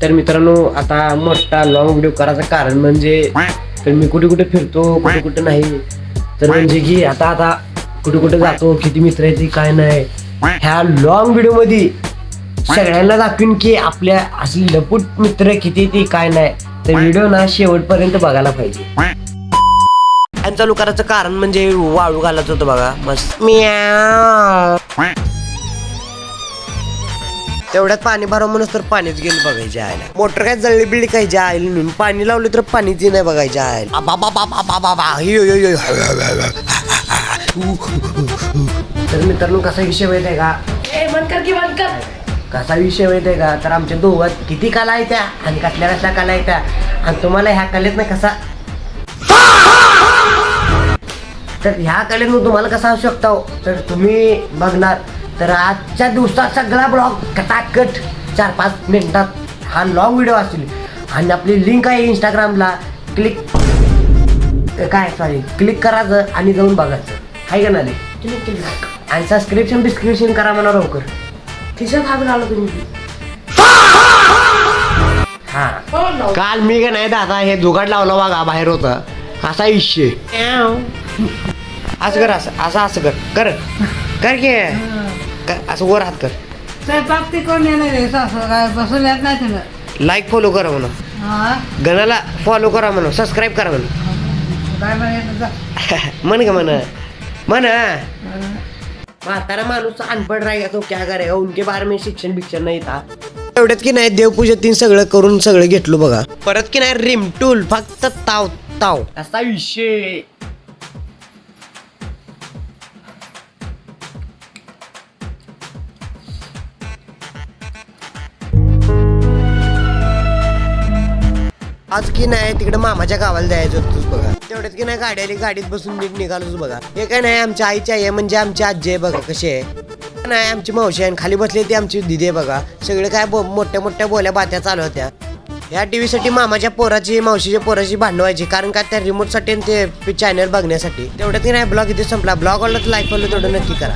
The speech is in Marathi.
तर मित्रांनो, आता मोठा लॉंग व्हिडिओ करायचं कारण म्हणजे तर मी कुठे कुठे फिरतो, कुठे कुठे नाही. तर म्हणजे की आता कुठे कुठे जातो, किती मित्र आहेत काय नाही, ह्या लॉंग व्हिडिओ मध्ये सगळ्यांना दाखवीन की आपल्या असली लपूट मित्र किती ते काय नाही. तर व्हिडिओ ना शेवटपर्यंत बघायला पाहिजे. आणि चालू करायचं कारण म्हणजे वाळू घालायचं होतं बघा, मस्त तेवढ्यात पाणी भरावं म्हणून तर पाणीच गेलं बघायचे आहे. मोटर काय जळली बिळली काही जे आहे म्हणून पाणी लावलं तर पाणीच नाही बघायचे आहे. तर मित्रांनो, कसा विषय माहित आहे का? कसा विषय माहित आहे का? तर आमच्या दोघात किती कला येत्या आणि कसल्या कला येत्या आणि तुम्हाला ह्या कलेत ना कसा, तर ह्या कलेतून तुम्हाला कसा असू शकता तर तुम्ही बघणार. तर आजच्या दिवसात सगळा ब्लॉग कटाकट 4-5 मिनिटात हा लॉंग व्हिडिओ असेल. आणि आपली लिंक आहे इंस्टाग्रामला, क्लिक करायचं आणि जाऊन बघायचं आहे का नाही. आणि सबस्क्रिप्शन करा म्हणा लवकर. खिशात हात घाला तुम्ही. हा, काल मी का नाही दादा हे जुगाड लावला बघा, बाहेर होता असा इशे. असं कर, असं कर की असं वर हात कर. स्वयंपाक ते कोण येणार आहे सासू काय बसून येत नाही तुला. लाईक फॉलो करा म्हणून, गणाला फॉलो करा म्हणून, सबस्क्राईब करा म्हणून. काय म्हणायचं म्हण का म्हण म्हातारा माणूस अनपड राहिला तो क्या करेगा, उनके बारे में शिक्षण नाही था. एवढ्यात की नाही देवपूजा तीन सगळं करून सगळं घेतलो बघा. परत की नाही रिमटूल फक्त ताव असा विषय. आज की नाही तिकडे मामाच्या गावाला जायचं होतं बघा. तेवढ्यात की नाही गाडीत बसून निघालोच बघा. हे काय नाही आमच्या आईची आई आहे, म्हणजे आमची आजी आहे बघा कशी आहे. नाही आमची मावशी आहे, खाली बसली ती आमची दिदी आहे बघा. सगळे काय मोठ्या बोल्या बात्या चालू होत्या. या टीव्ही साठी मामाच्या पोराची मावशीच्या पोराची भांडण व्हायची, कारण का त्या रिमोट साठी ते चॅनल बघण्यासाठी. तेवढ्यात की नाही ब्लॉग इथे संपला. ब्लॉग आवडला तर लाईक फॉलो तेवढं नक्की करा.